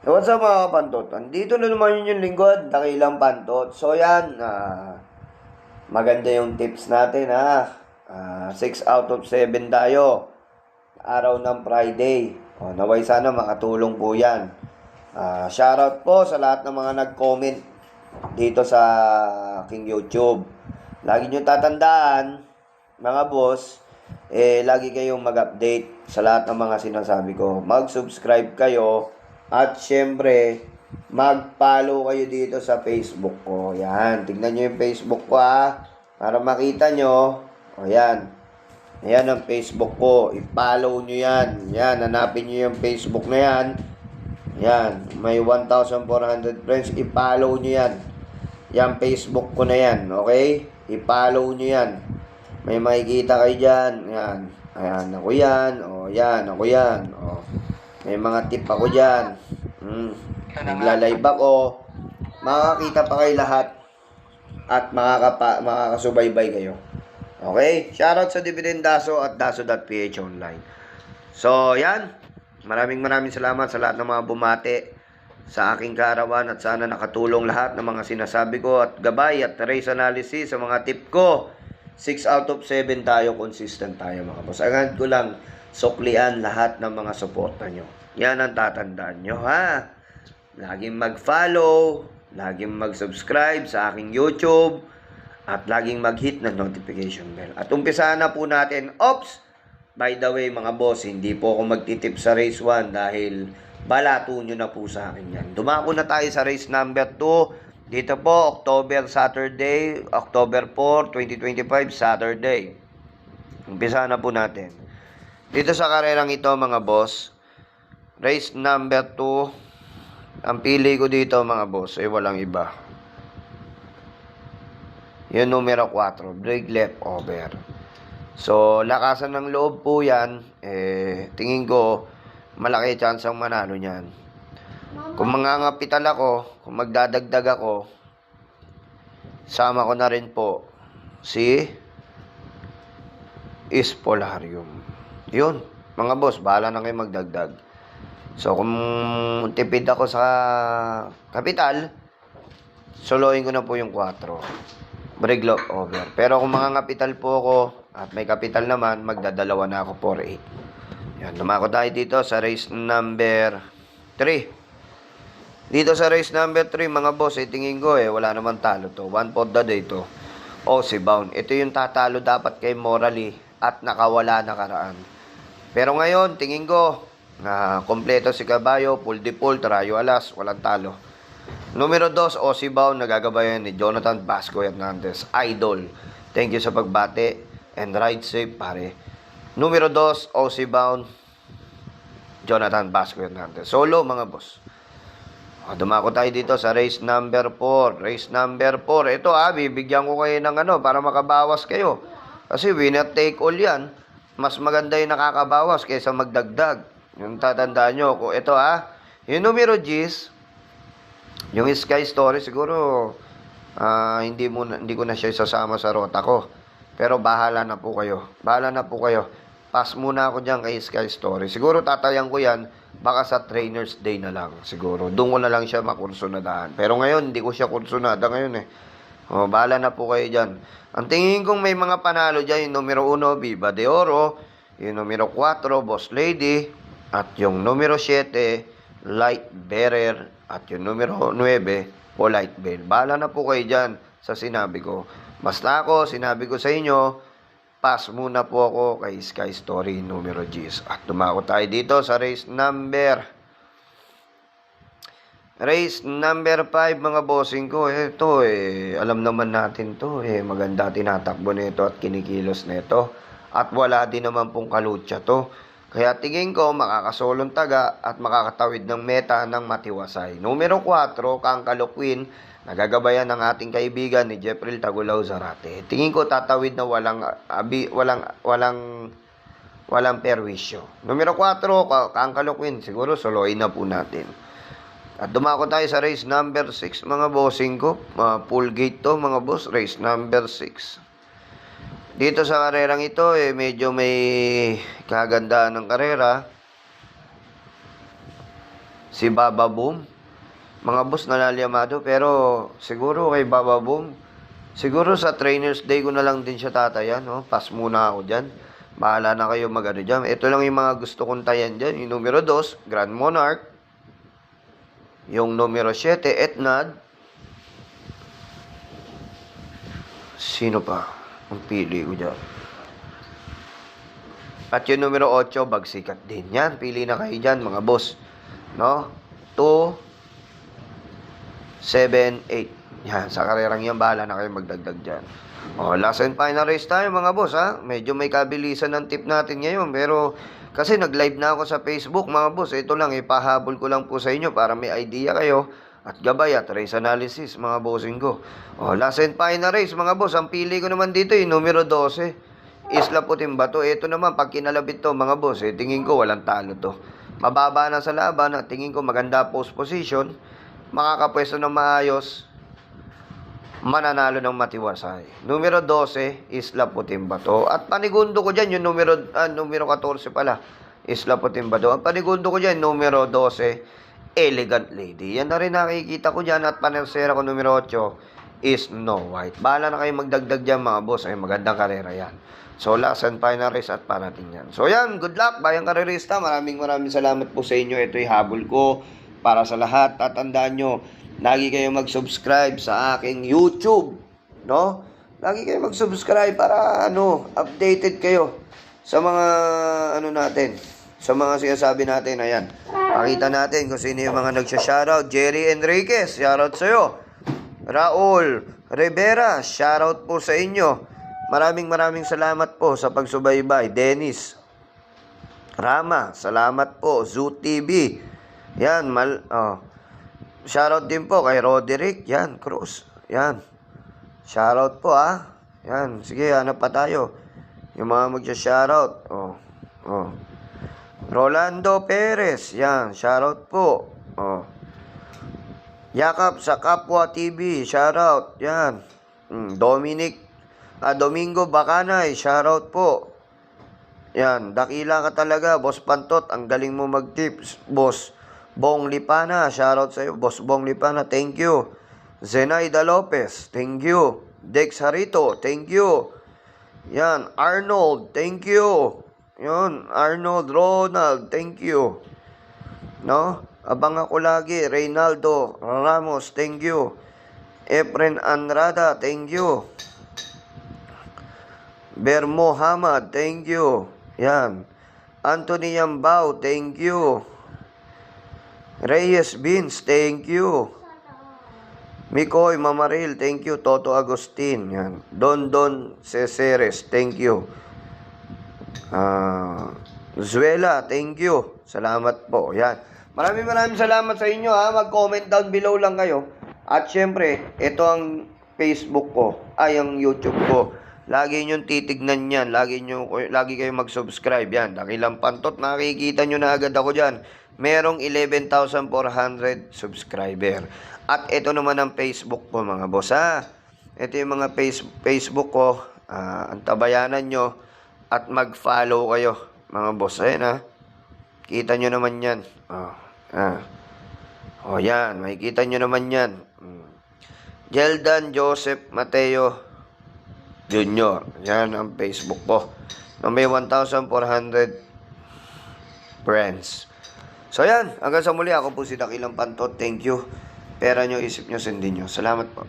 What's up mga kapantot? Andito na naman yun yung lingkod, Dakilang Pantot. So yan, maganda yung tips natin ha. 6 out of 7 tayo. Araw ng Friday. Naway sana makatulong po yan. Shoutout po sa lahat ng mga nag-comment dito sa aking YouTube. Lagi nyo tatandaan, mga boss, lagi kayong mag-update sa lahat ng mga sinasabi ko. Mag-subscribe kayo. At syempre, mag-follow kayo dito sa Facebook ko. Yan, tignan nyo yung Facebook ko para makita nyo. Yan. Yan ang Facebook ko. I-follow nyo yan. Yan, hanapin nyo yung Facebook na yan. Yan, may 1,400 friends. I-follow nyo yan. Yan, Facebook ko na yan. Okay? I-follow nyo yan. May makikita kayo dyan. Yan. Ayan, ako yan. Yan, ako yan. May mga tip ako dyan. Nagla-live ako. Makakita pa kayo lahat. At makakasubaybay kayo. Okay? Shoutout sa Dividendaso at Daso.ph online. So, yan. Maraming salamat sa lahat ng mga bumate sa aking kaarawan at sana nakatulong lahat ng mga sinasabi ko at gabay at race analysis sa mga tip ko. 6 out of 7 tayo, consistent tayo mga boss. Agad ko lang suklian lahat ng mga suporta nyo. Yan ang tatandaan nyo ha. Laging mag-follow, laging mag-subscribe sa aking YouTube, at laging mag-hit ng notification bell. At umpisahan na po natin. Ops! By the way mga boss, hindi po ako magtitip sa race 1 dahil balato nyo na po sa akin yan. Dumako na tayo sa race number 2. Dito po, October 4, 2025, Saturday. Umpisahan na po natin. Dito sa karerang ito mga boss, race number 2, ang pili ko dito mga boss ay walang iba. Yung numero 4, brake left over. So, lakasan ng loob po yan, tingin ko, malaki chance ang manalo niyan. Kung mangangapital ako, kung magdadagdag ako, sama ko na rin po si Ispolarium. Yun, mga boss, bahala na kayo magdagdag. So, kung tipid ako sa kapital, soloin ko na po yung 4. Brake left over. Pero kung mangangapital po ako, at may kapital naman, magdadalawa na ako 4-8. Yan, dumako tayo dito sa race number 3. Dito sa race number 3, mga boss, tingin ko wala naman talo to. 1 for the day to. Aussie bound. Ito yung tatalo dapat kay Morally at nakawala nakaraan. Pero ngayon, tingin ko, kompleto si Caballo, full default, Rayo Alas, walang talo. Numero 2, Aussie bound, nagagabayan ni Jonathan Vasco Hernandez. Idol. Thank you sa pagbate. And ride safe, pare. Numero 2, Aussie bound, Jonathan Vasco Hernandez. Solo, mga boss. Dumako tayo dito sa race number 4. Race number 4. Ito bibigyan ko kayo ng para makabawas kayo. Kasi winner take all yan. Mas maganda yung nakakabawas kaysa magdagdag. Yung tatandaan nyo. Kung ito yung numero G's, yung Sky Story, siguro hindi ko na siya isasama sa rota ko. Pero bahala na po kayo. Pass muna ako dyan kay Sky Story. Siguro tatayang ko yan, baka sa Trainers Day na lang. Siguro. Doon ko na lang siya makursunadahan. Pero ngayon, hindi ko siya kursunada ngayon bahala na po kayo dyan. Ang tingin kong may mga panalo dyan, yung numero 1, Viva de Oro, yung numero 4, Boss Lady, at yung numero 7, Light Bearer, at yung numero 9, Polite Bell. Bahala na po kayo dyan sa sinabi ko. Basta ako, sinabi ko sa inyo, pass muna po ako kay Sky Story numero G's. At dumako tayo dito sa race number 5, mga bossing ko. Ito alam naman natin to maganda tinatakbo nito at kinikilos nito. At wala din naman pong kalutsa to. Kaya tingin ko makakasolong taga at makakatawid ng meta ng matiwasay. Numero 4, Kangkalo Queen, nagagabayan ng ating kaibigan ni Jeffrey Tagulaw Zarate. Tingin ko tatawid na walang perwisyo. Numero 4, Kangkalo Queen, siguro soloin na po natin. At dumako tayo sa race number 6, mga bossing ko. Full gate to, mga boss, race number 6. Dito sa karerang ito, medyo may kagandaan ng karera. si Baba Boom. Mga boss, nalalyamado, pero siguro kay Baba Boom, siguro sa Trainers Day ko na lang din siya tatayan, no? Pass muna ako dyan. Bahala na kayo mag-ano dyan. Ito lang yung mga gusto kong tayan dyan. Yung numero 2, Grand Monarch. Yung numero 7, Etnad. Sino pa? Ang pili ko dyan. At yung numero 8, Bagsikat din. Yan, pili na kayo dyan, mga boss. No? 2, 7, 8. Yan, sa karerang yan, bahala na kayo magdagdag dyan. O, last and final race tayo, mga boss, ha? Medyo may kabilisan ng tip natin ngayon, pero kasi nag-live na ako sa Facebook, mga boss. Ito lang, ipahabol ko lang po sa inyo para may idea kayo at gabay at race analysis, mga bossing ko. O, last and final race, mga boss. Ang pili ko naman dito, yung numero 12, Isla Puting Bato. Ito naman, pag kinalabit to, mga boss, tingin ko walang talo to. Mababa na sa laban, at tingin ko maganda post position, makakapwesto ng maayos, mananalo ng matiwasay. Numero 12, Isla Puting Bato. At panigundo ko dyan, yung numero 14 pala, Isla Puting Bato. Ang panigundo ko dyan, numero 12, Elegant Lady. Yan na rin nakikita ko dyan. At panersera ko, numero 8, is Snow White. Bahala na kayo magdagdag dyan, mga boss. Ay, magandang karera yan. So, last and final race at parating yan. So, yan. Good luck, bayang karerista. Maraming salamat po sa inyo. Ito'y habol ko para sa lahat. Tatandaan nyo, lagi kayo mag-subscribe sa aking YouTube, no? Lagi kayo mag-subscribe para, updated kayo sa mga, natin, sa mga sinasabi natin. Ayan, pakita natin kung sino yung mga nagsha-shoutout. Jerry Enriquez, shoutout sa'yo. Raul Rivera, shoutout po sa inyo. Maraming salamat po sa pagsubaybay. Dennis Rama, salamat po. Zoo TV, yan, shoutout din po kay Roderick, yan, Cruz, yan. Shoutout po, yan, sige, hanap pa tayo. Yung mga magsha-shoutout, Rolando Perez, yan, shoutout po. Yakap sa Kapwa TV, shoutout, yan. Domingo Bacanay, shoutout po. Yan, dakila ka talaga, Boss Pantot, ang galing mo mag-tips, Boss Bong Lipana, shoutout sa iyo. Boss Bong Lipana, thank you. Zenaida Lopez, thank you. Dex Harito, thank you. Yan, Arnold, thank you. Yan, Arnold Ronald, thank you. No? Abang ako lagi. Reynaldo Ramos, thank you. Efren Andrada, thank you. Bermo Hamad, thank you. Yan. Anthony Yambao, thank you. Reyes Beans, thank you. Mikoy Mamaril, thank you. Toto Agustin, yan. Don Cesares, thank you. Zuela, thank you. Salamat po, yan. Maraming salamat sa inyo, Mag-comment down below lang kayo. At syempre, ito ang Facebook ko, ang YouTube ko. Lagi nyo titignan yan. Lagi kayo mag-subscribe yan. Dakilang Pantot, nakikita nyo na agad ako dyan. Merong 11,400 subscriber. At ito naman ang Facebook ko, mga boss, Ito yung mga Facebook ko. Antabayanan nyo. At mag-follow kayo, mga boss. Ayan, kita nyo naman yan. Yan. Makikita nyo naman yan. Jeldan Joseph Mateo Jr. Yan ang Facebook ko. May 1,400 friends. So yan, hanggang sa muli, ako po si Dakilang Pantot. Thank you. Pera nyo, isip nyo, sundin nyo. Salamat po.